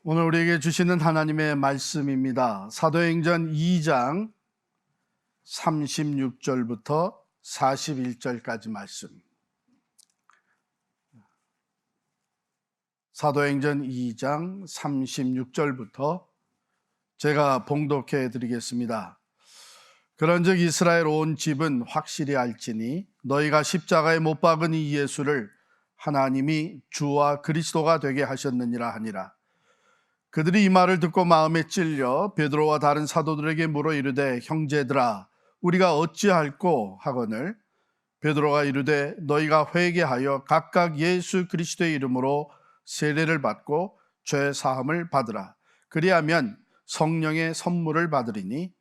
오늘 우리에게 주시는 하나님의 말씀입니다. 사도행전 2장 36절부터 41절까지 말씀. 사도행전 2장 36절부터 제가 봉독해 드리겠습니다. 그런즉 이스라엘 온 집은 확실히 알지니 너희가 십자가에 못 박은 이 예수를 하나님이 주와 그리스도가 되게 하셨느니라 하니라. 그들이 이 말을 듣고 마음에 찔려 베드로와 다른 사도들에게 물어 이르되 형제들아 우리가 어찌할꼬 하거늘 베드로가 이르되 너희가 회개하여 각각 예수 그리스도의 이름으로 세례를 받고 죄 사함을 받으라. 그리하면 성령의 선물을 받으리니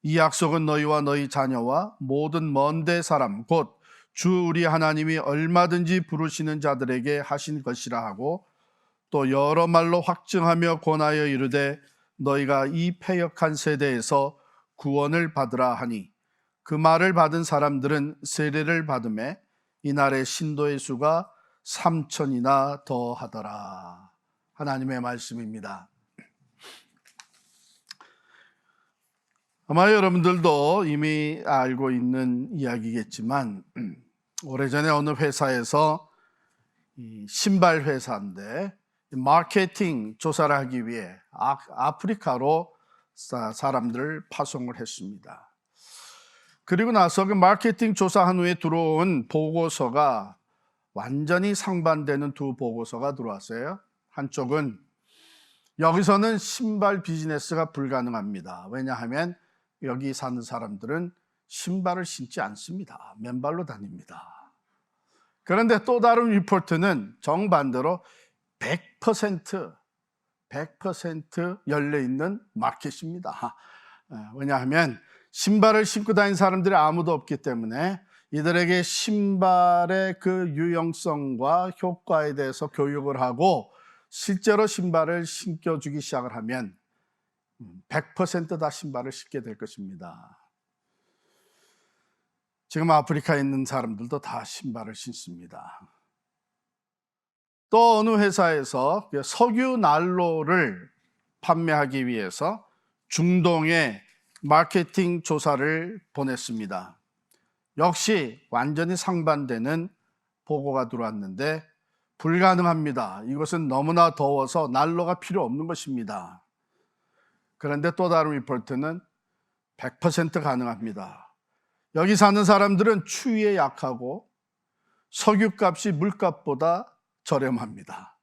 이 약속은 너희와 너희 자녀와 모든 먼데 사람 곧 주 우리 하나님이 얼마든지 부르시는 자들에게 하신 것이라 하고 또 여러 말로 확증하며 권하여 이르되 너희가 이 패역한 세대에서 구원을 받으라 하니 그 말을 받은 사람들은 세례를 받음에 이날의 신도의 수가 3,000이나 더하더라. 하나님의 말씀입니다. 아마 여러분들도 이미 알고 있는 이야기겠지만 오래전에 어느 회사에서 신발 회사인데 마케팅 조사를 하기 위해 아프리카로 사람들을 파송을 했습니다. 그리고 나서 그 마케팅 조사한 후에 들어온 보고서가 완전히 상반되는 두 보고서가 들어왔어요. 한쪽은 여기서는 신발 비즈니스가 불가능합니다. 왜냐하면 여기 사는 사람들은 신발을 신지 않습니다. 맨발로 다닙니다. 그런데 또 다른 리포트는 정반대로 100% 열려있는 마켓입니다. 왜냐하면 신발을 신고 다니는 사람들이 아무도 없기 때문에 이들에게 신발의 그 유용성과 효과에 대해서 교육을 하고 실제로 신발을 신겨주기 시작을 하면 100% 다 신발을 신게 될 것입니다. 지금 아프리카에 있는 사람들도 다 신발을 신습니다. 또 어느 회사에서 석유 난로를 판매하기 위해서 중동에 마케팅 조사를 보냈습니다. 역시 완전히 상반되는 보고가 들어왔는데 불가능합니다. 이것은 너무나 더워서 난로가 필요 없는 것입니다. 그런데 또 다른 리포트는 100% 가능합니다. 여기 사는 사람들은 추위에 약하고 석유값이 물값보다 저렴합니다.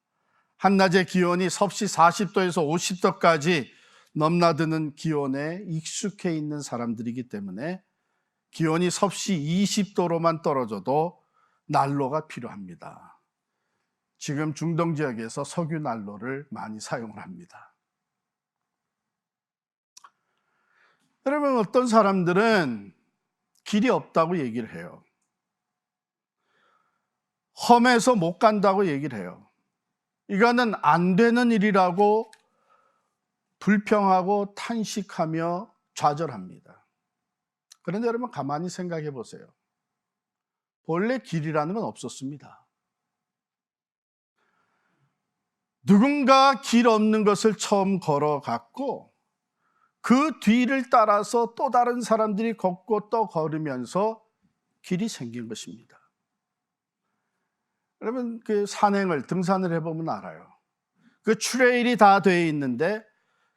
한낮의 기온이 섭씨 40도에서 50도까지 넘나드는 기온에 익숙해 있는 사람들이기 때문에 기온이 섭씨 20도로만 떨어져도 난로가 필요합니다. 지금 중동 지역에서 석유 난로를 많이 사용을 합니다. 여러분, 어떤 사람들은 길이 없다고 얘기를 해요. 험해서 못 간다고 얘기를 해요. 이거는 안 되는 일이라고 불평하고 탄식하며 좌절합니다. 그런데 여러분 가만히 생각해 보세요. 본래 길이라는 건 없었습니다. 누군가 길 없는 것을 처음 걸어갔고 그 뒤를 따라서 또 다른 사람들이 걷고 또 걸으면서 길이 생긴 것입니다. 여러분 그 산행을 등산을 해보면 알아요. 그 트레일이 다 되어 있는데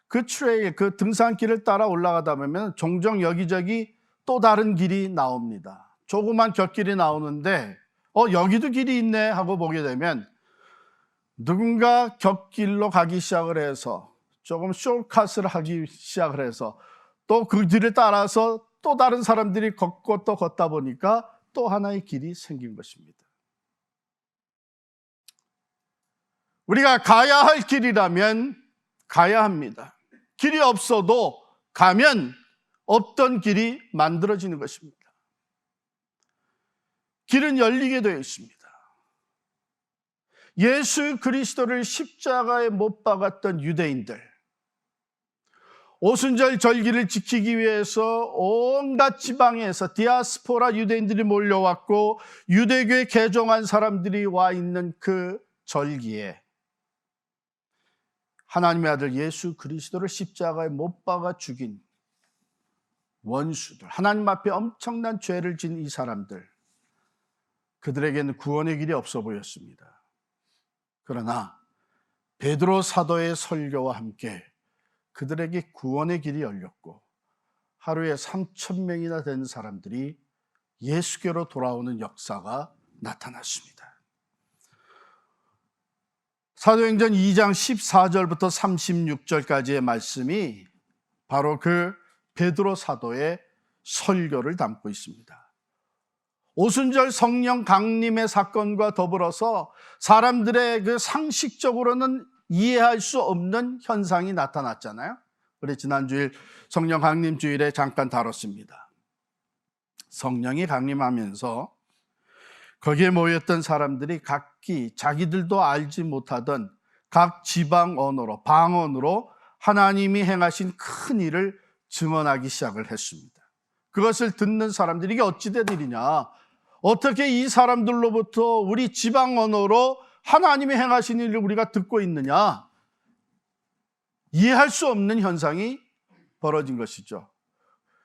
그 트레일, 그 등산길을 따라 올라가다 보면 종종 여기저기 또 다른 길이 나옵니다. 조그만 곁길이 나오는데 여기도 길이 있네 하고 보게 되면 누군가 곁길로 가기 시작을 해서 조금 숏컷을 하기 시작을 해서 또 그 뒤를 따라서 또 다른 사람들이 걷고 또 걷다 보니까 또 하나의 길이 생긴 것입니다. 우리가 가야 할 길이라면 가야 합니다. 길이 없어도 가면 없던 길이 만들어지는 것입니다. 길은 열리게 되어 있습니다. 예수 그리스도를 십자가에 못 박았던 유대인들, 오순절 절기를 지키기 위해서 온갖 지방에서 디아스포라 유대인들이 몰려왔고 유대교에 개종한 사람들이 와 있는 그 절기에 하나님의 아들 예수 그리스도를 십자가에 못 박아 죽인 원수들, 하나님 앞에 엄청난 죄를 진 이 사람들, 그들에게는 구원의 길이 없어 보였습니다. 그러나 베드로 사도의 설교와 함께 그들에게 구원의 길이 열렸고 하루에 3,000명이나 되는 사람들이 예수께로 돌아오는 역사가 나타났습니다. 사도행전 2장 14절부터 36절까지의 말씀이 바로 그 베드로 사도의 설교를 담고 있습니다. 오순절 성령 강림의 사건과 더불어서 사람들의 그 상식적으로는 이해할 수 없는 현상이 나타났잖아요. 우리 지난주일 성령 강림 주일에 잠깐 다뤘습니다. 성령이 강림하면서 거기에 모였던 사람들이 각기 자기들도 알지 못하던 각 지방 언어로, 방언으로 하나님이 행하신 큰 일을 증언하기 시작을 했습니다. 그것을 듣는 사람들이 이게 어찌된 일이냐, 어떻게 이 사람들로부터 우리 지방 언어로 하나님이 행하신 일을 우리가 듣고 있느냐, 이해할 수 없는 현상이 벌어진 것이죠.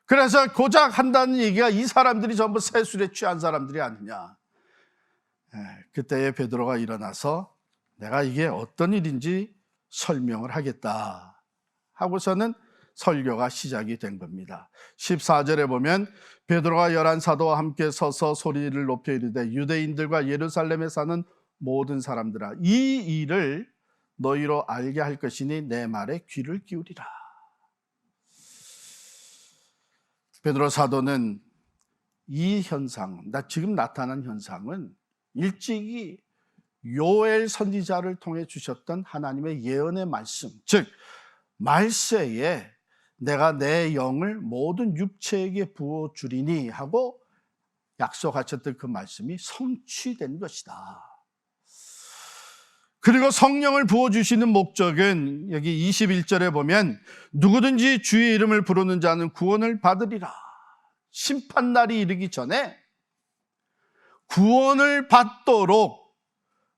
그래서 고작 한다는 얘기가 이 사람들이 전부 세술에 취한 사람들이 아니냐. 그때에 베드로가 일어나서 내가 이게 어떤 일인지 설명을 하겠다 하고서는 설교가 시작이 된 겁니다. 14절에 보면 베드로가 11사도와 함께 서서 소리를 높여 이르되 유대인들과 예루살렘에 사는 모든 사람들아, 이 일을 너희로 알게 할 것이니 내 말에 귀를 기울이라. 베드로 사도는 이 현상, 지금 나타난 현상은 일찍이 요엘 선지자를 통해 주셨던 하나님의 예언의 말씀, 즉 말세에 내가 내 영을 모든 육체에게 부어주리니 하고 약속하셨던 그 말씀이 성취된 것이다. 그리고 성령을 부어주시는 목적은 여기 21절에 보면 누구든지 주의 이름을 부르는 자는 구원을 받으리라. 심판날이 이르기 전에 구원을 받도록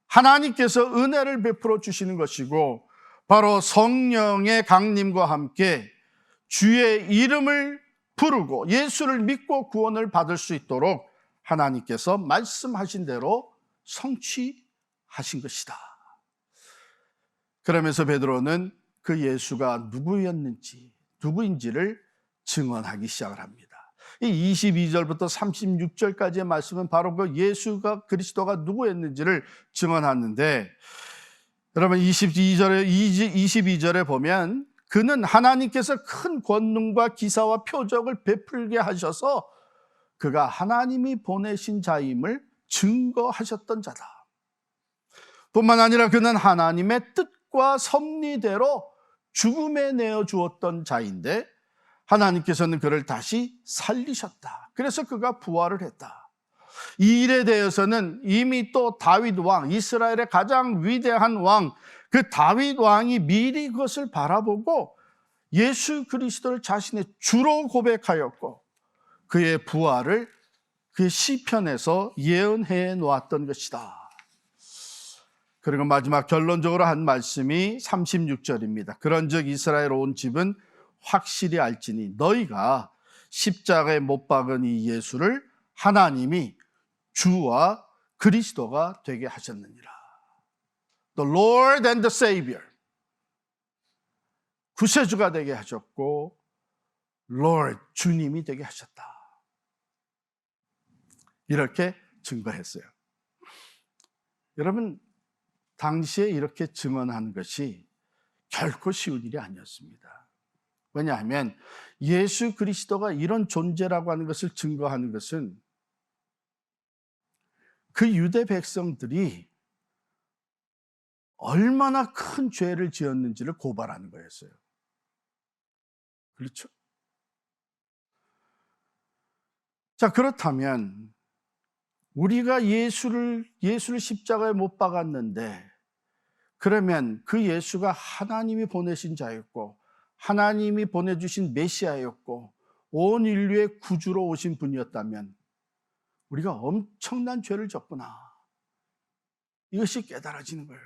하나님께서 은혜를 베풀어 주시는 것이고, 바로 성령의 강림과 함께 주의 이름을 부르고 예수를 믿고 구원을 받을 수 있도록 하나님께서 말씀하신 대로 성취하신 것이다. 그러면서 베드로는 그 예수가 누구인지를 증언하기 시작을 합니다. 이 22절부터 36절까지의 말씀은 바로 그 예수가 그리스도가 누구였는지를 증언하는데, 여러분 22절에 보면 그는 하나님께서 큰 권능과 기사와 표적을 베풀게 하셔서 그가 하나님이 보내신 자임을 증거하셨던 자다. 뿐만 아니라 그는 하나님의 뜻과 섭리대로 죽음에 내어 주었던 자인데 하나님께서는 그를 다시 살리셨다. 그래서 그가 부활을 했다. 이 일에 대해서는 이미 또 다윗 왕, 이스라엘의 가장 위대한 왕, 그 다윗 왕이 미리 그것을 바라보고 예수 그리스도를 자신의 주로 고백하였고 그의 부활을 그 시편에서 예언해 놓았던 것이다. 그리고 마지막 결론적으로 한 말씀이 36절입니다. 그런즉 이스라엘 온 집은 확실히 알지니 너희가 십자가에 못 박은 이 예수를 하나님이 주와 그리스도가 되게 하셨느니라. The Lord and the Savior. 구세주가 되게 하셨고 Lord, 주님이 되게 하셨다. 이렇게 증거했어요. 여러분, 당시에 이렇게 증언한 것이 결코 쉬운 일이 아니었습니다. 왜냐하면 예수 그리스도가 이런 존재라고 하는 것을 증거하는 것은 그 유대 백성들이 얼마나 큰 죄를 지었는지를 고발하는 거였어요. 그렇죠? 자, 그렇다면 우리가 예수를 십자가에 못 박았는데, 그러면 그 예수가 하나님이 보내신 자였고 하나님이 보내주신 메시아였고 온 인류의 구주로 오신 분이었다면 우리가 엄청난 죄를 졌구나, 이것이 깨달아지는 거예요.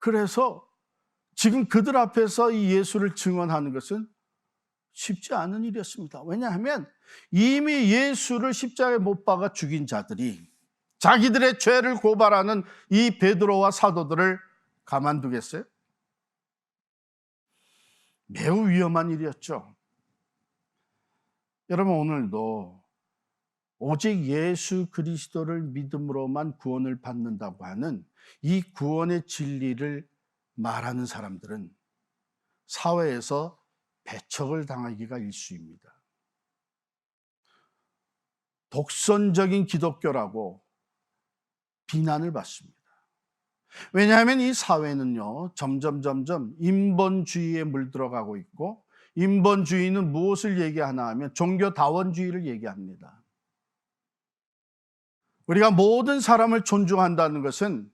그래서 지금 그들 앞에서 이 예수를 증언하는 것은 쉽지 않은 일이었습니다. 왜냐하면 이미 예수를 십자가에 못 박아 죽인 자들이 자기들의 죄를 고발하는 이 베드로와 사도들을 가만두겠어요? 매우 위험한 일이었죠. 여러분, 오늘도 오직 예수 그리스도를 믿음으로만 구원을 받는다고 하는 이 구원의 진리를 말하는 사람들은 사회에서 배척을 당하기가 일쑤입니다. 독선적인 기독교라고 비난을 받습니다. 왜냐하면 이 사회는요, 점점 인본주의에 물들어가고 있고, 인본주의는 무엇을 얘기하나 하면 종교다원주의를 얘기합니다. 우리가 모든 사람을 존중한다는 것은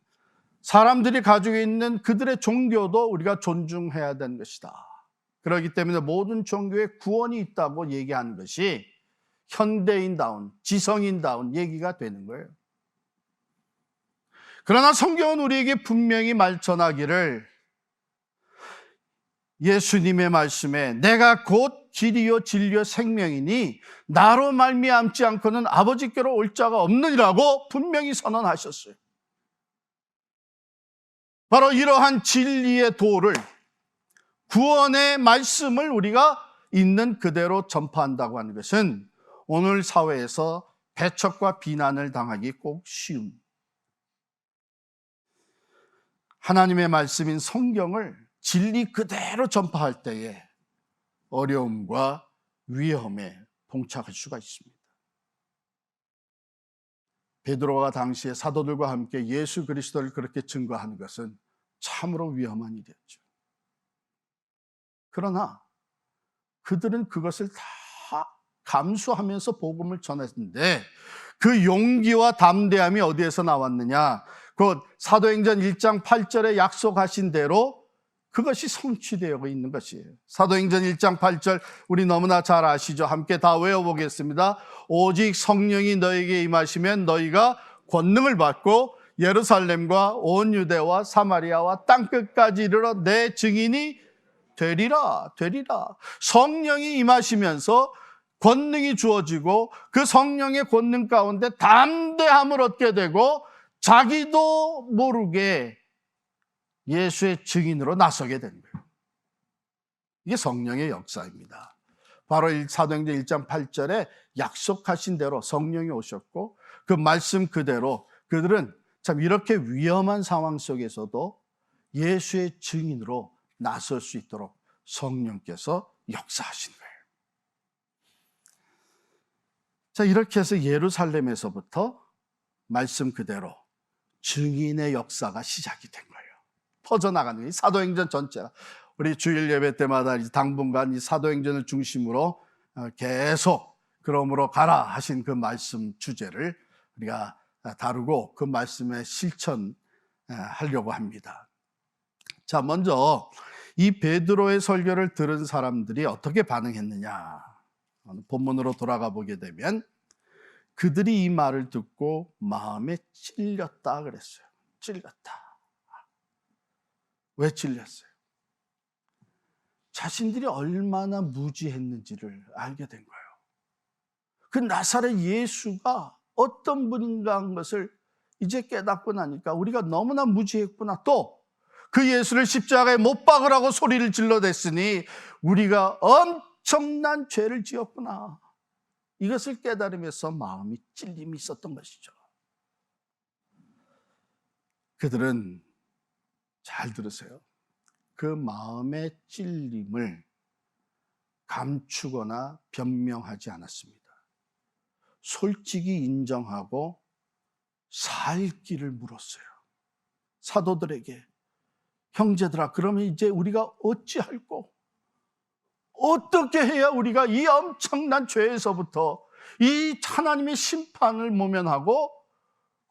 사람들이 가지고 있는 그들의 종교도 우리가 존중해야 되는 것이다. 그렇기 때문에 모든 종교에 구원이 있다고 얘기하는 것이 현대인다운, 지성인다운 얘기가 되는 거예요. 그러나 성경은 우리에게 분명히 전하기를 예수님의 말씀에 내가 곧 길이요 진리요 생명이니 나로 말미암지 않고는 아버지께로 올 자가 없느니라고 분명히 선언하셨어요. 바로 이러한 진리의 도를, 구원의 말씀을 우리가 있는 그대로 전파한다고 하는 것은 오늘 사회에서 배척과 비난을 당하기 꼭 쉬운, 하나님의 말씀인 성경을 진리 그대로 전파할 때에 어려움과 위험에 봉착할 수가 있습니다. 베드로가 당시에 사도들과 함께 예수 그리스도를 그렇게 증거하는 것은 참으로 위험한 일이었죠. 그러나 그들은 그것을 다 감수하면서 복음을 전했는데 그 용기와 담대함이 어디에서 나왔느냐? 곧 사도행전 1장 8절에 약속하신 대로 그것이 성취되어 있는 것이에요. 사도행전 1장 8절 우리 너무나 잘 아시죠? 함께 다 외워보겠습니다. 오직 성령이 너에게 임하시면 너희가 권능을 받고 예루살렘과 온 유대와 사마리아와 땅끝까지 이르러 내 증인이 되리라. 성령이 임하시면서 권능이 주어지고 그 성령의 권능 가운데 담대함을 얻게 되고 자기도 모르게 예수의 증인으로 나서게 된 거예요. 이게 성령의 역사입니다. 바로 사도행전 1장 8절에 약속하신 대로 성령이 오셨고 그 말씀 그대로 그들은 참 이렇게 위험한 상황 속에서도 예수의 증인으로 나설 수 있도록 성령께서 역사하신 거예요. 자, 이렇게 해서 예루살렘에서부터 말씀 그대로 증인의 역사가 시작이 된 거예요. 퍼져나가는 거예요. 사도행전 전체가. 우리 주일 예배 때마다 당분간 이 사도행전을 중심으로 계속 그러므로 가라 하신 그 말씀 주제를 우리가 다루고 그 말씀에 실천하려고 합니다. 자, 먼저 이 베드로의 설교를 들은 사람들이 어떻게 반응했느냐? 본문으로 돌아가 보게 되면 그들이 이 말을 듣고 마음에 찔렸다 그랬어요. 찔렸다. 왜 찔렸어요? 자신들이 얼마나 무지했는지를 알게 된 거예요. 그 나사렛 예수가 어떤 분인가 한 것을 이제 깨닫고 나니까 우리가 너무나 무지했구나. 또 그 예수를 십자가에 못 박으라고 소리를 질러댔으니 우리가 엄청난 죄를 지었구나. 이것을 깨달으면서 마음이 찔림이 있었던 것이죠. 그들은 잘 들으세요. 그 마음의 찔림을 감추거나 변명하지 않았습니다. 솔직히 인정하고 살 길을 물었어요. 사도들에게 형제들아, 그러면 이제 우리가 어찌할꼬? 어떻게 해야 우리가 이 엄청난 죄에서부터 이 하나님의 심판을 모면하고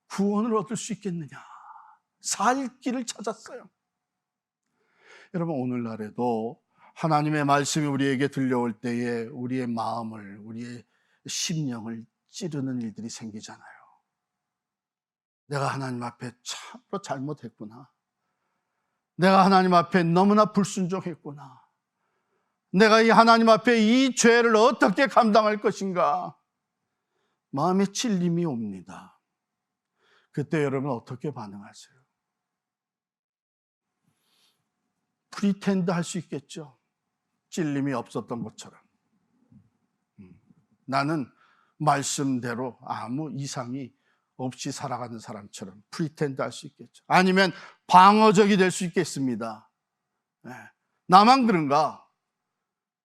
구원을 얻을 수 있겠느냐? 살 길을 찾았어요. 여러분, 오늘날에도 하나님의 말씀이 우리에게 들려올 때에 우리의 마음을, 우리의 심령을 찌르는 일들이 생기잖아요. 내가 하나님 앞에 참으로 잘못했구나. 내가 하나님 앞에 너무나 불순종했구나. 내가 이 하나님 앞에 이 죄를 어떻게 감당할 것인가. 마음에 찔림이 옵니다. 그때 여러분 어떻게 반응하세요? 프리텐드 할 수 있겠죠. 찔림이 없었던 것처럼. 나는 말씀대로 아무 이상이 없이 살아가는 사람처럼 프리텐드 할 수 있겠죠. 아니면 방어적이 될 수 있겠습니다. 네. 나만 그런가?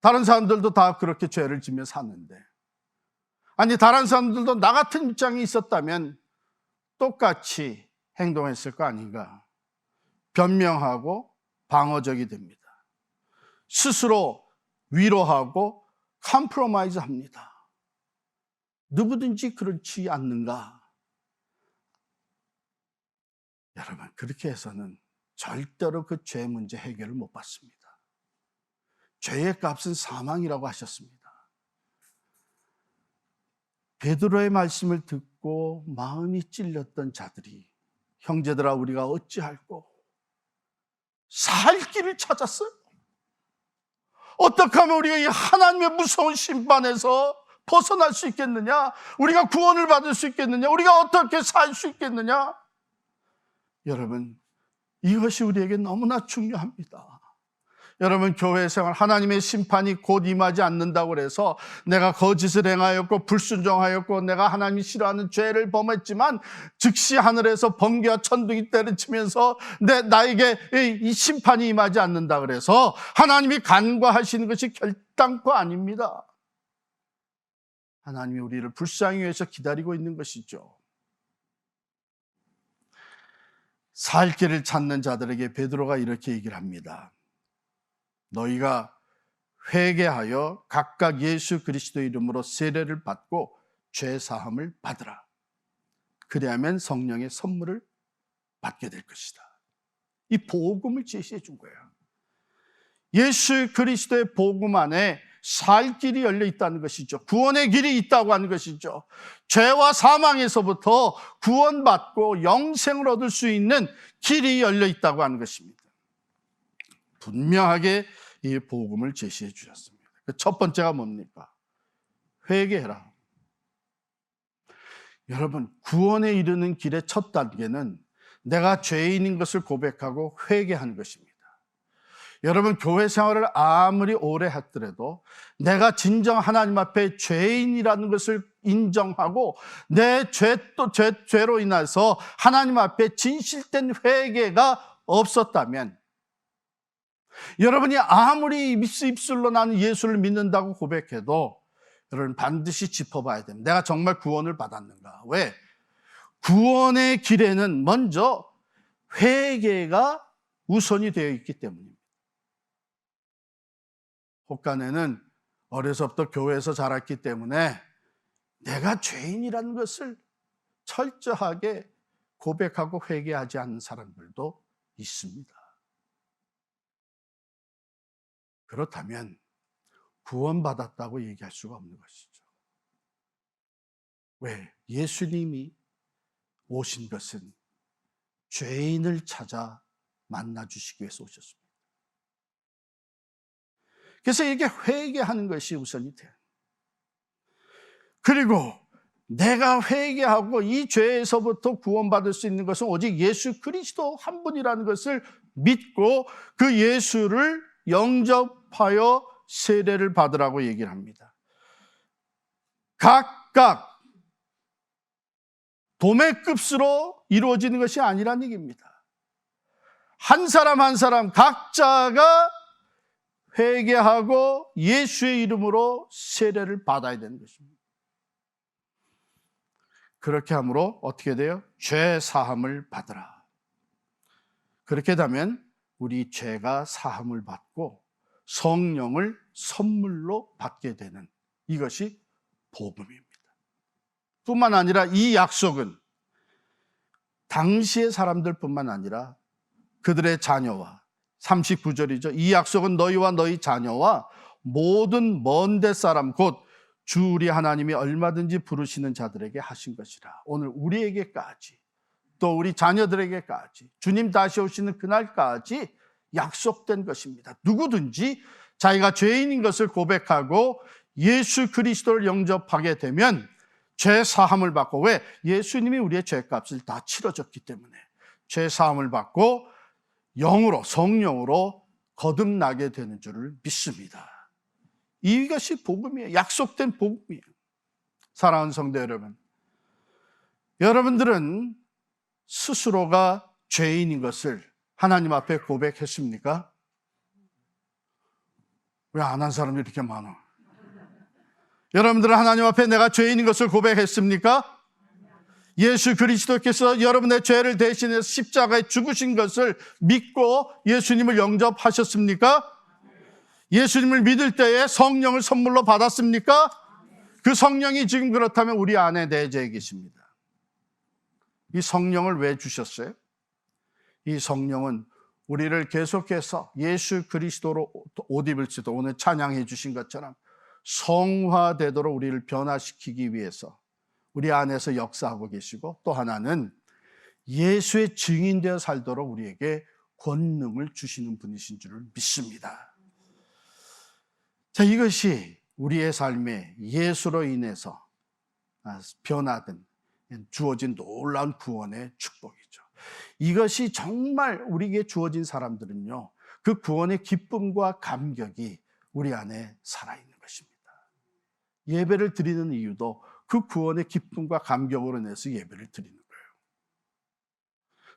다른 사람들도 다 그렇게 죄를 지며 사는데. 아니, 다른 사람들도 나 같은 입장이 있었다면 똑같이 행동했을 거 아닌가? 변명하고 방어적이 됩니다. 스스로 위로하고 컴프로마이즈 합니다. 누구든지 그렇지 않는가? 여러분, 그렇게 해서는 절대로 그 죄 문제 해결을 못 받습니다. 죄의 값은 사망이라고 하셨습니다. 베드로의 말씀을 듣고 마음이 찔렸던 자들이 형제들아 우리가 어찌할꼬? 살 길을 찾았어요. 어떻게 하면 우리가 이 하나님의 무서운 심판에서 벗어날 수 있겠느냐? 우리가 구원을 받을 수 있겠느냐? 우리가 어떻게 살 수 있겠느냐? 여러분, 이것이 우리에게 너무나 중요합니다. 여러분, 교회 생활, 하나님의 심판이 곧 임하지 않는다고 해서 내가 거짓을 행하였고 불순종하였고 내가 하나님이 싫어하는 죄를 범했지만 즉시 하늘에서 번개와 천둥이 때려치면서 나에게 이 심판이 임하지 않는다 그래서 하나님이 간과하시는 것이 결단코 아닙니다. 하나님이 우리를 불쌍히 위해서 기다리고 있는 것이죠. 살 길을 찾는 자들에게 베드로가 이렇게 얘기를 합니다. 너희가 회개하여 각각 예수 그리스도 이름으로 세례를 받고 죄 사함을 받으라. 그리하면 성령의 선물을 받게 될 것이다. 이 복음을 제시해 준 거예요. 예수 그리스도의 복음 안에 살 길이 열려 있다는 것이죠. 구원의 길이 있다고 하는 것이죠. 죄와 사망에서부터 구원받고 영생을 얻을 수 있는 길이 열려 있다고 하는 것입니다. 분명하게 이 복음을 제시해 주셨습니다. 첫 번째가 뭡니까? 회개해라. 여러분, 구원에 이르는 길의 첫 단계는 내가 죄인인 것을 고백하고 회개하는 것입니다. 여러분, 교회 생활을 아무리 오래 했더라도 내가 진정 하나님 앞에 죄인이라는 것을 인정하고 내 죄로 인해서 하나님 앞에 진실된 회개가 없었다면 여러분이 아무리 입술로 나는 예수를 믿는다고 고백해도 여러분 반드시 짚어봐야 됩니다. 내가 정말 구원을 받았는가? 왜? 구원의 길에는 먼저 회개가 우선이 되어 있기 때문입니다. 혹간에는 어려서부터 교회에서 자랐기 때문에 내가 죄인이라는 것을 철저하게 고백하고 회개하지 않는 사람들도 있습니다. 그렇다면 구원받았다고 얘기할 수가 없는 것이죠. 왜? 예수님이 오신 것은 죄인을 찾아 만나주시기 위해서 오셨습니다. 그래서 이게 회개하는 것이 우선이 돼요. 그리고 내가 회개하고 이 죄에서부터 구원받을 수 있는 것은 오직 예수 그리스도 한 분이라는 것을 믿고 그 예수를 영접하여 세례를 받으라고 얘기를 합니다. 각각 도매급수로 이루어지는 것이 아니라는 얘기입니다. 한 사람 한 사람 각자가 회개하고 예수의 이름으로 세례를 받아야 되는 것입니다. 그렇게 함으로 어떻게 돼요? 죄 사함을 받으라. 그렇게 되면 우리 죄가 사함을 받고 성령을 선물로 받게 되는 이것이 복음입니다. 뿐만 아니라 이 약속은 당시의 사람들뿐만 아니라 그들의 자녀와 39절이죠. 이 약속은 너희와 너희 자녀와 모든 먼데 사람 곧 주 우리 하나님이 얼마든지 부르시는 자들에게 하신 것이라. 오늘 우리에게까지 또 우리 자녀들에게까지 주님 다시 오시는 그날까지 약속된 것입니다. 누구든지 자기가 죄인인 것을 고백하고 예수 그리스도를 영접하게 되면 죄 사함을 받고, 왜? 예수님이 우리의 죄값을 다 치러줬기 때문에 죄 사함을 받고 영으로, 성령으로 거듭나게 되는 줄을 믿습니다. 이것이 복음이에요. 약속된 복음이에요. 사랑하는 성도 여러분, 여러분들은 스스로가 죄인인 것을 하나님 앞에 고백했습니까? 왜 안 한 사람이 이렇게 많아? 여러분들은 하나님 앞에 내가 죄인인 것을 고백했습니까? 예수 그리스도께서 여러분의 죄를 대신해서 십자가에 죽으신 것을 믿고 예수님을 영접하셨습니까? 예수님을 믿을 때에 성령을 선물로 받았습니까? 그 성령이 지금 그렇다면 우리 안에 내재해 계십니다. 이 성령을 왜 주셨어요? 이 성령은 우리를 계속해서 예수 그리스도로 옷 입을지도, 오늘 찬양해 주신 것처럼 성화되도록 우리를 변화시키기 위해서 우리 안에서 역사하고 계시고, 또 하나는 예수의 증인되어 살도록 우리에게 권능을 주시는 분이신 줄을 믿습니다. 자, 이것이 우리의 삶에 예수로 인해서 변화된, 주어진 놀라운 구원의 축복이죠. 이것이 정말 우리에게 주어진 사람들은요, 그 구원의 기쁨과 감격이 우리 안에 살아있는 것입니다. 예배를 드리는 이유도 그 구원의 기쁨과 감격으로 인해서 예배를 드리는 거예요.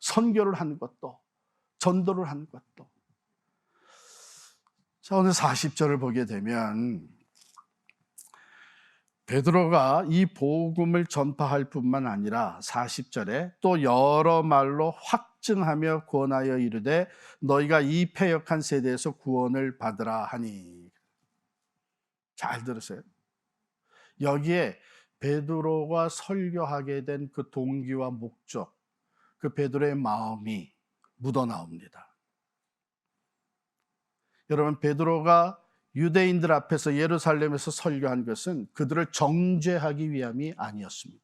선교를 하는 것도, 전도를 하는 것도. 자, 오늘 40절을 보게 되면 베드로가 이 복음을 전파할 뿐만 아니라 40절에 또 여러 말로 확증하며 권하여 이르되 너희가 이 패역한 세대에서 구원을 받으라 하니. 잘 들으세요. 여기에 베드로가 설교하게 된 그 동기와 목적, 그 베드로의 마음이 묻어나옵니다. 여러분, 베드로가 유대인들 앞에서 예루살렘에서 설교한 것은 그들을 정죄하기 위함이 아니었습니다.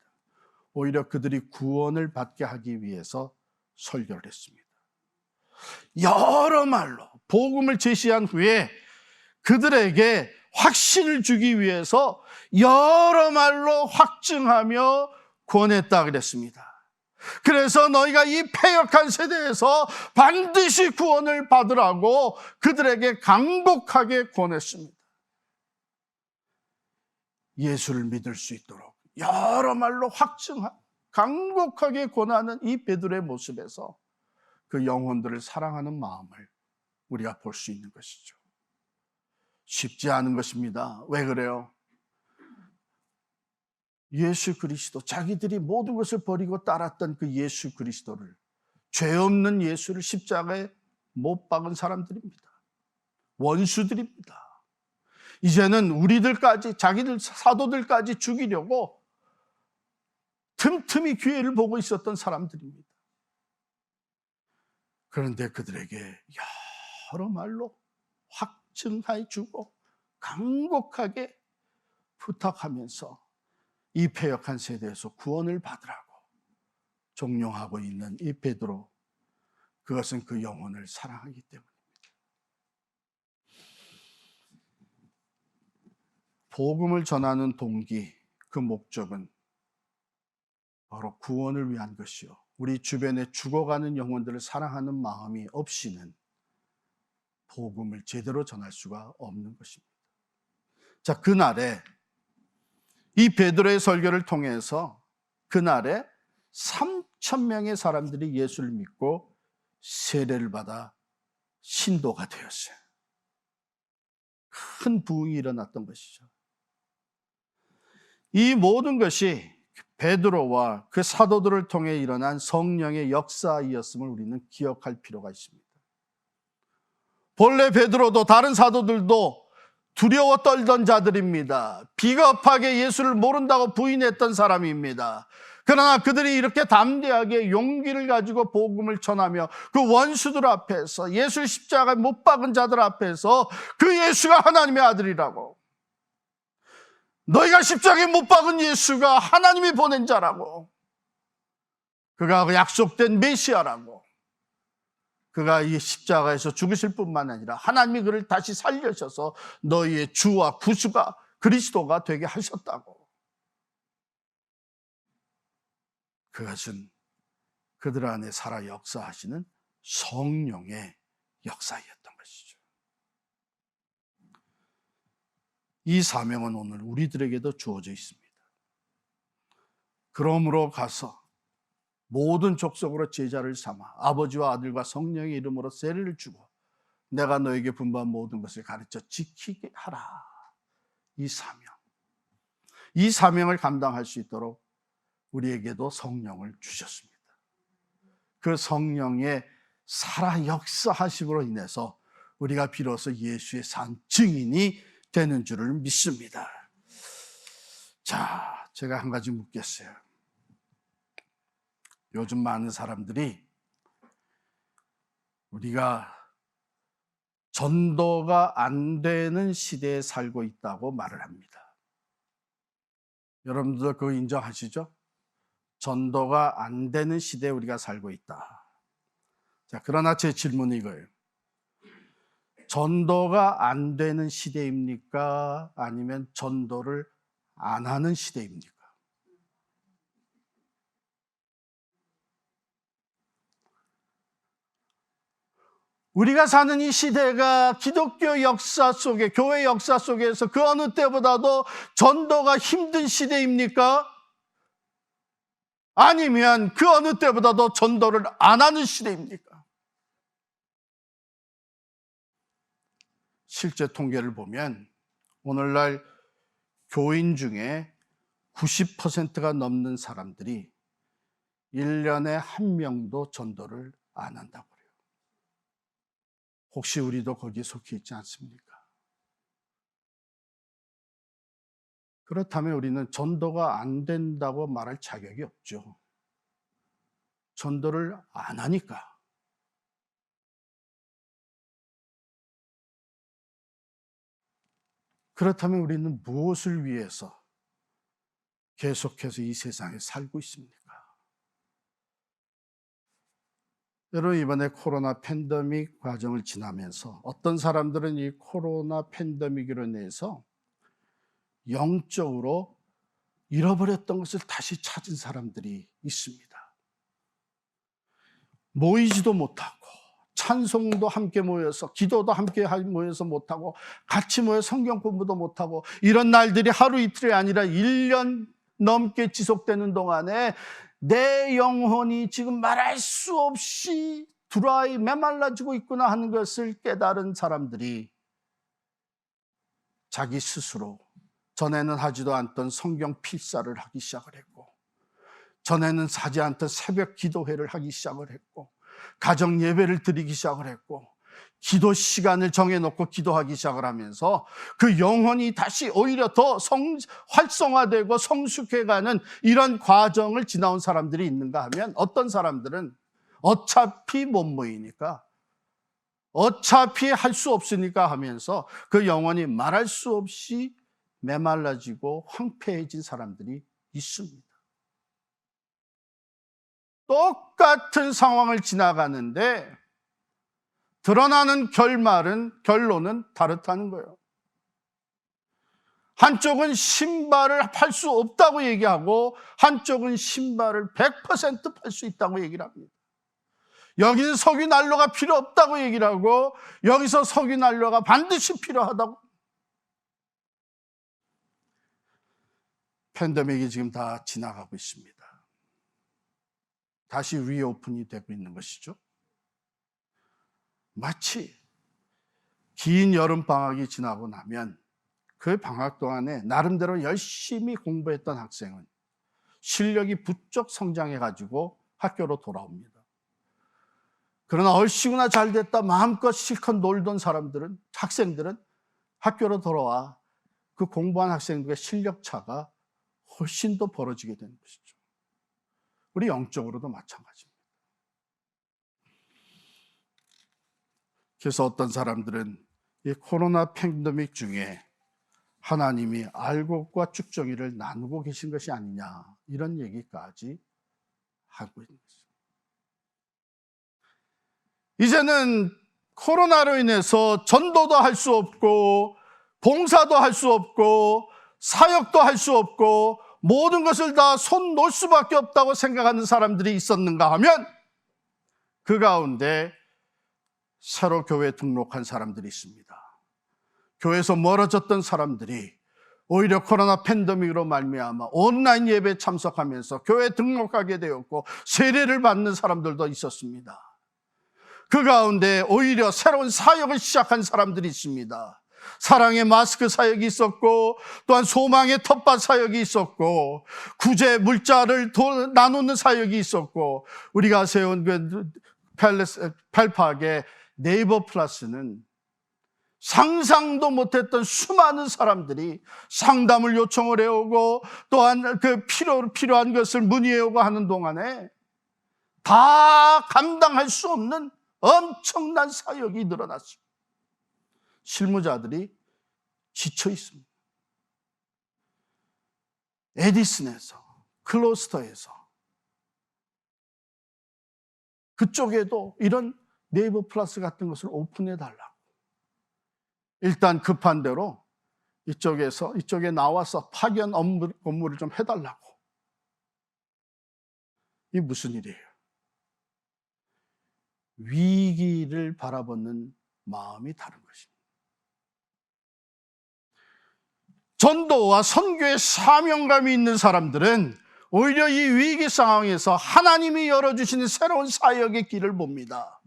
오히려 그들이 구원을 받게 하기 위해서 설교를 했습니다. 여러 말로 복음을 제시한 후에 그들에게 확신을 주기 위해서 여러 말로 확증하며 권했다 그랬습니다. 그래서 너희가 이 패역한 세대에서 반드시 구원을 받으라고 그들에게 간곡하게 권했습니다. 예수를 믿을 수 있도록 여러 말로 간곡하게 권하는 이 베드로의 모습에서 그 영혼들을 사랑하는 마음을 우리가 볼 수 있는 것이죠. 쉽지 않은 것입니다. 왜 그래요? 예수 그리스도, 자기들이 모든 것을 버리고 따랐던 그 예수 그리스도를, 죄 없는 예수를 십자가에 못 박은 사람들입니다. 원수들입니다. 이제는 우리들까지, 자기들 사도들까지 죽이려고 틈틈이 기회를 보고 있었던 사람들입니다. 그런데 그들에게 여러 말로 확증해 주고 간곡하게 부탁하면서 이 패역한 세대에서 구원을 받으라고 종용하고 있는 이 베드로, 그것은 그 영혼을 사랑하기 때문입니다. 복음을 전하는 동기, 그 목적은 바로 구원을 위한 것이요, 우리 주변에 죽어가는 영혼들을 사랑하는 마음이 없이는 복음을 제대로 전할 수가 없는 것입니다. 자, 그날에 이 베드로의 설교를 통해서 그날에 3,000명의 사람들이 예수를 믿고 세례를 받아 신도가 되었어요. 큰 부흥이 일어났던 것이죠. 이 모든 것이 베드로와 그 사도들을 통해 일어난 성령의 역사이었음을 우리는 기억할 필요가 있습니다. 본래 베드로도 다른 사도들도 두려워 떨던 자들입니다. 비겁하게 예수를 모른다고 부인했던 사람입니다. 그러나 그들이 이렇게 담대하게 용기를 가지고 복음을 전하며 그 원수들 앞에서, 예수 십자가에 못 박은 자들 앞에서 그 예수가 하나님의 아들이라고, 너희가 십자가에 못 박은 예수가 하나님이 보낸 자라고, 그가 약속된 메시아라고, 그가 이 십자가에서 죽으실 뿐만 아니라 하나님이 그를 다시 살려셔서 너희의 주와 구주가 그리스도가 되게 하셨다고. 그것은 그들 안에 살아 역사하시는 성령의 역사였던 것이죠. 이 사명은 오늘 우리들에게도 주어져 있습니다. 그러므로 가서 모든 족속으로 제자를 삼아 아버지와 아들과 성령의 이름으로 세례를 주고 내가 너에게 분부한 모든 것을 가르쳐 지키게 하라. 이 사명을 감당할 수 있도록 우리에게도 성령을 주셨습니다. 그 성령의 살아 역사하심으로 인해서 우리가 비로소 예수의 산 증인이 되는 줄을 믿습니다. 자, 제가 한 가지 묻겠어요. 요즘 많은 사람들이 우리가 전도가 안 되는 시대에 살고 있다고 말을 합니다. 여러분들 그거 인정하시죠? 전도가 안 되는 시대에 우리가 살고 있다. 자, 그러나 제 질문은 이거예요. 전도가 안 되는 시대입니까? 아니면 전도를 안 하는 시대입니까? 우리가 사는 이 시대가 기독교 역사 속에, 교회 역사 속에서 그 어느 때보다도 전도가 힘든 시대입니까? 아니면 그 어느 때보다도 전도를 안 하는 시대입니까? 실제 통계를 보면 오늘날 교인 중에 90%가 넘는 사람들이 1년에 한 명도 전도를 안 한다고 그래요. 혹시 우리도 거기에 속해 있지 않습니까? 그렇다면 우리는 전도가 안 된다고 말할 자격이 없죠. 전도를 안 하니까. 그렇다면 우리는 무엇을 위해서 계속해서 이 세상에 살고 있습니까? 여러분, 이번에 코로나 팬데믹 과정을 지나면서 어떤 사람들은 이 코로나 팬데믹으로 인해서 영적으로 잃어버렸던 것을 다시 찾은 사람들이 있습니다. 모이지도 못하고 찬송도 함께 모여서 기도도 함께 모여서 못하고 같이 모여 성경 공부도 못하고 이런 날들이 하루 이틀이 아니라 1년 넘게 지속되는 동안에 내 영혼이 지금 말할 수 없이 드라이 메말라지고 있구나 하는 것을 깨달은 사람들이 자기 스스로 전에는 하지도 않던 성경 필사를 하기 시작을 했고 전에는 하지 않던 새벽 기도회를 하기 시작을 했고 가정 예배를 드리기 시작을 했고 기도 시간을 정해놓고 기도하기 시작을 하면서 그 영혼이 다시 오히려 더 활성화되고 성숙해가는 이런 과정을 지나온 사람들이 있는가 하면 어떤 사람들은 어차피 못 모이니까 어차피 할 수 없으니까 하면서 그 영혼이 말할 수 없이 메말라지고 황폐해진 사람들이 있습니다. 똑같은 상황을 지나가는데 드러나는 결론은 다르다는 거예요. 한쪽은 신발을 팔 수 없다고 얘기하고 한쪽은 신발을 100% 팔 수 있다고 얘기를 합니다. 여기는 석유 난로가 필요 없다고 얘기를 하고 여기서 석유 난로가 반드시 필요하다고. 팬데믹이 지금 다 지나가고 있습니다. 다시 리오픈이 되고 있는 것이죠. 마치 긴 여름방학이 지나고 나면 그 방학 동안에 나름대로 열심히 공부했던 학생은 실력이 부쩍 성장해가지고 학교로 돌아옵니다. 그러나 얼씨구나 잘 됐다 마음껏 실컷 놀던 학생들은 학교로 돌아와 그 공부한 학생들의 실력 차가 훨씬 더 벌어지게 되는 것이죠. 우리 영적으로도 마찬가지입니다. 그래서 어떤 사람들은 이 코로나 팬데믹 중에 하나님이 알곡과 쭉정이를 나누고 계신 것이 아니냐 이런 얘기까지 하고 있는 거죠. 이제는 코로나로 인해서 전도도 할 수 없고 봉사도 할 수 없고 사역도 할 수 없고 모든 것을 다 손 놓을 수밖에 없다고 생각하는 사람들이 있었는가 하면 그 가운데 새로 교회에 등록한 사람들이 있습니다. 교회에서 멀어졌던 사람들이 오히려 코로나 팬데믹으로 말미암아 온라인 예배에 참석하면서 교회에 등록하게 되었고 세례를 받는 사람들도 있었습니다. 그 가운데 오히려 새로운 사역을 시작한 사람들이 있습니다. 사랑의 마스크 사역이 있었고 또한 소망의 텃밭 사역이 있었고 구제 물자를 나누는 사역이 있었고 우리가 세운 그 펠팍의 네이버 플러스는 상상도 못했던 수많은 사람들이 상담을 요청을 해오고 또한 그 필요한 것을 문의해오고 하는 동안에 다 감당할 수 없는 엄청난 사역이 늘어났습니다. 실무자들이 지쳐 있습니다. 에디슨에서, 클로스터에서 그쪽에도 이런 네이버 플러스 같은 것을 오픈해 달라고. 일단 급한 대로 이쪽에 나와서 파견 업무를 좀 해달라고. 이게 무슨 일이에요? 위기를 바라보는 마음이 다른 것입니다. 전도와 선교의 사명감이 있는 사람들은 오히려 이 위기 상황에서 하나님이 열어주시는 새로운 사역의 길을 봅니다.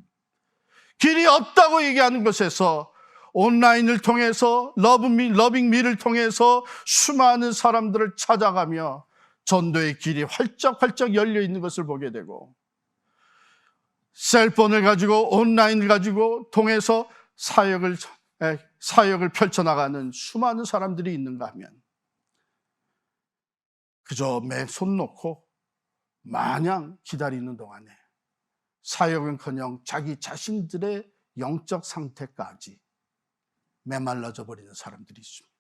길이 없다고 얘기하는 것에서 온라인을 통해서 러빙미를 통해서 수많은 사람들을 찾아가며 전도의 길이 활짝활짝 열려 있는 것을 보게 되고 셀폰을 가지고 온라인을 가지고 통해서 사역을 펼쳐나가는 수많은 사람들이 있는가 하면 그저 매 손 놓고 마냥 기다리는 동안에 사역은커녕 자기 자신들의 영적 상태까지 메말라져 버리는 사람들이 있습니다.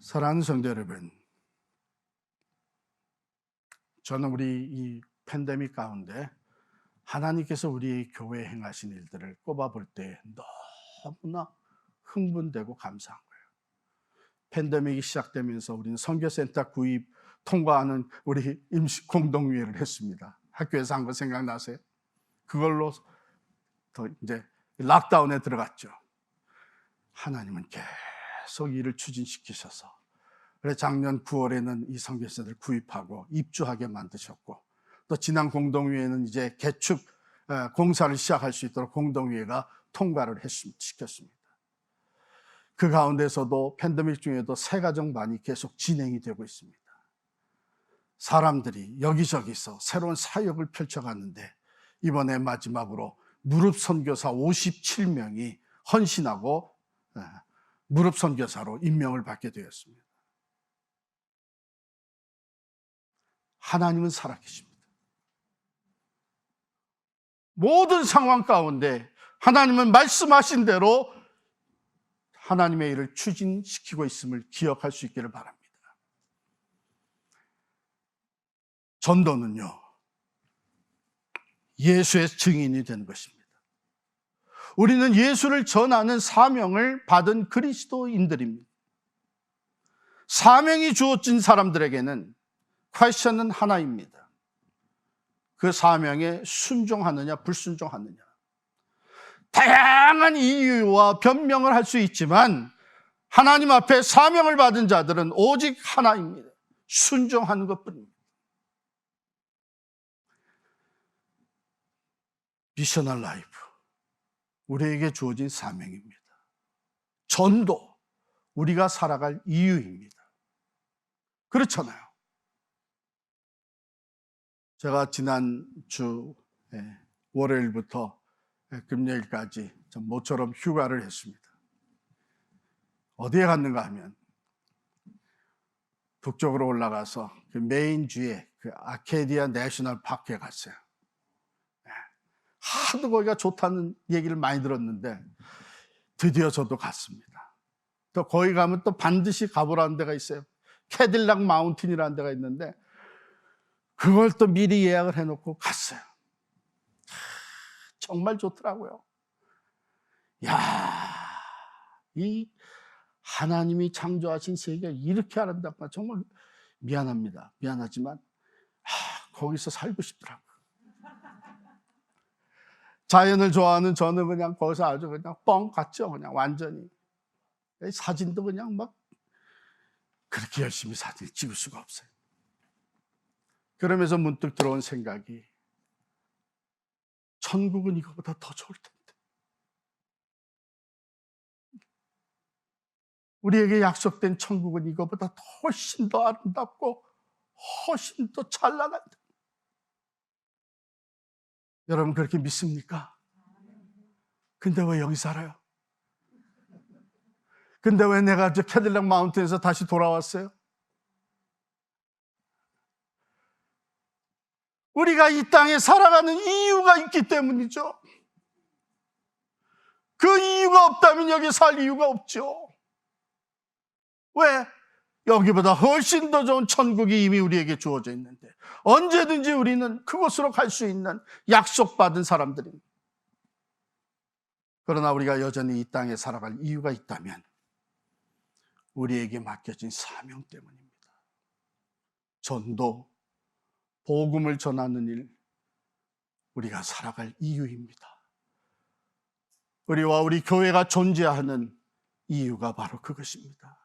사랑하는 성도 여러분, 저는 우리 이 팬데믹 가운데 하나님께서 우리 교회에 행하신 일들을 꼽아볼 때 너무나 흥분되고 감사한 거예요. 팬데믹이 시작되면서 우리는 선교센터 구입 통과하는 우리 임시 공동회의를 했습니다. 학교에서 한 거 생각나세요? 그걸로 더 이제 락다운에 들어갔죠. 하나님은 계속 일을 추진시키셔서 그래 작년 9월에는 이 선교사들 구입하고 입주하게 만드셨고 또 지난 공동회의는 이제 개축 공사를 시작할 수 있도록 공동회의가 통과를 시켰습니다. 그 가운데서도 팬데믹 중에도 새 가정반이 계속 진행이 되고 있습니다. 사람들이 여기저기서 새로운 사역을 펼쳐갔는데 이번에 마지막으로 무릎 선교사 57명이 헌신하고 무릎 선교사로 임명을 받게 되었습니다. 하나님은 살아계십니다. 모든 상황 가운데 하나님은 말씀하신 대로 하나님의 일을 추진시키고 있음을 기억할 수 있기를 바랍니다. 전도는요, 예수의 증인이 되는 것입니다. 우리는 예수를 전하는 사명을 받은 그리스도인들입니다. 사명이 주어진 사람들에게는 퀘스천은 하나입니다. 그 사명에 순종하느냐 불순종하느냐. 다양한 이유와 변명을 할 수 있지만 하나님 앞에 사명을 받은 자들은 오직 하나입니다. 순종하는 것뿐입니다. 미셔널 라이프, 우리에게 주어진 사명입니다. 전도, 우리가 살아갈 이유입니다. 그렇잖아요. 제가 지난주 월요일부터 금요일까지 좀 모처럼 휴가를 했습니다. 어디에 갔는가 하면 북쪽으로 올라가서 그 메인주에 그 아케디아 내셔널 파크에 갔어요. 하도 거기가 좋다는 얘기를 많이 들었는데 드디어 저도 갔습니다. 또 거기 가면 또 반드시 가보라는 데가 있어요. 캐딜락 마운틴이라는 데가 있는데 그걸 또 미리 예약을 해놓고 갔어요. 정말 좋더라고요. 야, 이 하나님이 창조하신 세계가 이렇게 아름답구나. 정말 미안합니다. 미안하지만 거기서 살고 싶더라고요. 자연을 좋아하는 저는 그냥 거기서 아주 그냥 뻥 갔죠. 그냥 완전히. 사진도 그냥 막 그렇게 열심히 사진 찍을 수가 없어요. 그러면서 문득 들어온 생각이, 천국은 이거보다 더 좋을 텐데. 우리에게 약속된 천국은 이거보다 훨씬 더 아름답고 훨씬 더 찬란한데. 여러분 그렇게 믿습니까? 근데 왜 여기 살아요? 근데 왜 내가 저 캐딜락 마운틴에서 다시 돌아왔어요? 우리가 이 땅에 살아가는 이유가 있기 때문이죠. 그 이유가 없다면 여기 살 이유가 없죠. 왜? 여기보다 훨씬 더 좋은 천국이 이미 우리에게 주어져 있는데 언제든지 우리는 그곳으로 갈 수 있는 약속받은 사람들입니다. 그러나 우리가 여전히 이 땅에 살아갈 이유가 있다면 우리에게 맡겨진 사명 때문입니다. 전도, 복음을 전하는 일, 우리가 살아갈 이유입니다. 우리와 우리 교회가 존재하는 이유가 바로 그것입니다.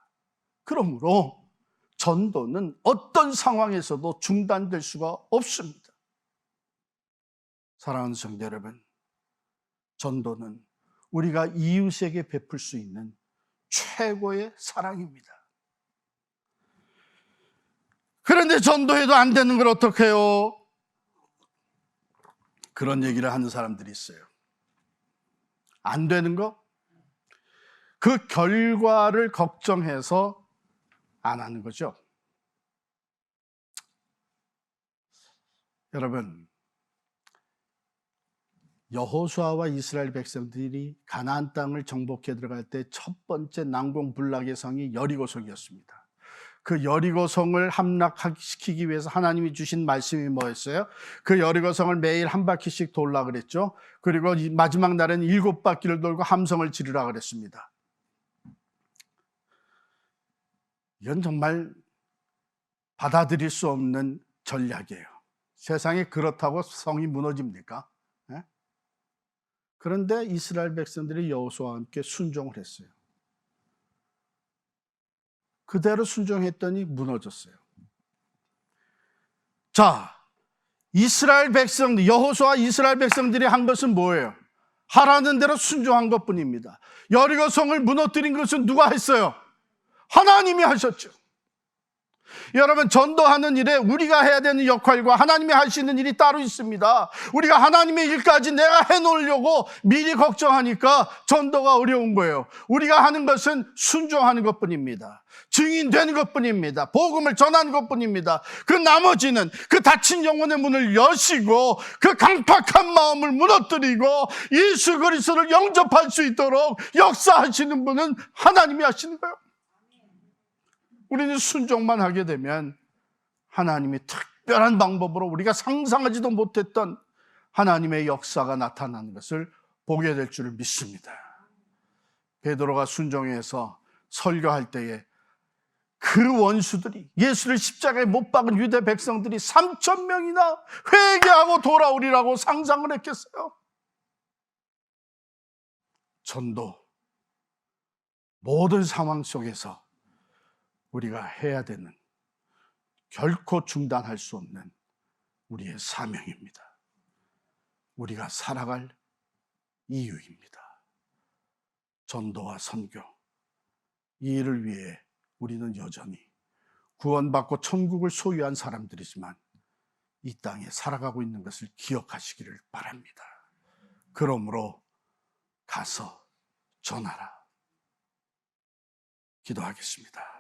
그러므로 전도는 어떤 상황에서도 중단될 수가 없습니다. 사랑하는 성도 여러분, 전도는 우리가 이웃에게 베풀 수 있는 최고의 사랑입니다. 그런데 전도해도 안 되는 걸 어떻게 해요? 그런 얘기를 하는 사람들이 있어요. 안 되는 거? 그 결과를 걱정해서 안 하는 거죠. 여러분, 여호수아와 이스라엘 백성들이 가나안 땅을 정복해 들어갈 때 첫 번째 난공불락의 성이 여리고성이었습니다. 그 여리고성을 함락시키기 위해서 하나님이 주신 말씀이 뭐였어요? 그 여리고성을 매일 한 바퀴씩 돌라 그랬죠. 그리고 마지막 날에는 7바퀴를 돌고 함성을 지르라 그랬습니다. 이건 정말 받아들일 수 없는 전략이에요. 세상에 그렇다고 성이 무너집니까? 네? 그런데 이스라엘 백성들이 여호수아와 함께 순종을 했어요. 그대로 순종했더니 무너졌어요. 자, 이스라엘 백성들, 여호수아 이스라엘 백성들이 한 것은 뭐예요? 하라는 대로 순종한 것뿐입니다. 여리고성을 무너뜨린 것은 누가 했어요? 하나님이 하셨죠. 여러분, 전도하는 일에 우리가 해야 되는 역할과 하나님이 하시는 일이 따로 있습니다. 우리가 하나님의 일까지 내가 해놓으려고 미리 걱정하니까 전도가 어려운 거예요. 우리가 하는 것은 순종하는 것뿐입니다. 증인되는 것뿐입니다. 복음을 전하는 것뿐입니다. 그 나머지는 그 닫힌 영혼의 문을 여시고 그 강팍한 마음을 무너뜨리고 예수 그리스도를 영접할 수 있도록 역사하시는 분은 하나님이 하시는 거예요. 우리는 순종만 하게 되면 하나님이 특별한 방법으로 우리가 상상하지도 못했던 하나님의 역사가 나타나는 것을 보게 될 줄을 믿습니다. 베드로가 순종해서 설교할 때에 그 원수들이, 예수를 십자가에 못 박은 유대 백성들이 3,000명이나 회개하고 돌아오리라고 상상을 했겠어요? 전도, 모든 상황 속에서 우리가 해야 되는, 결코 중단할 수 없는 우리의 사명입니다. 우리가 살아갈 이유입니다. 전도와 선교, 이 일을 위해 우리는 여전히 구원받고 천국을 소유한 사람들이지만 이 땅에 살아가고 있는 것을 기억하시기를 바랍니다. 그러므로 가서 전하라. 기도하겠습니다.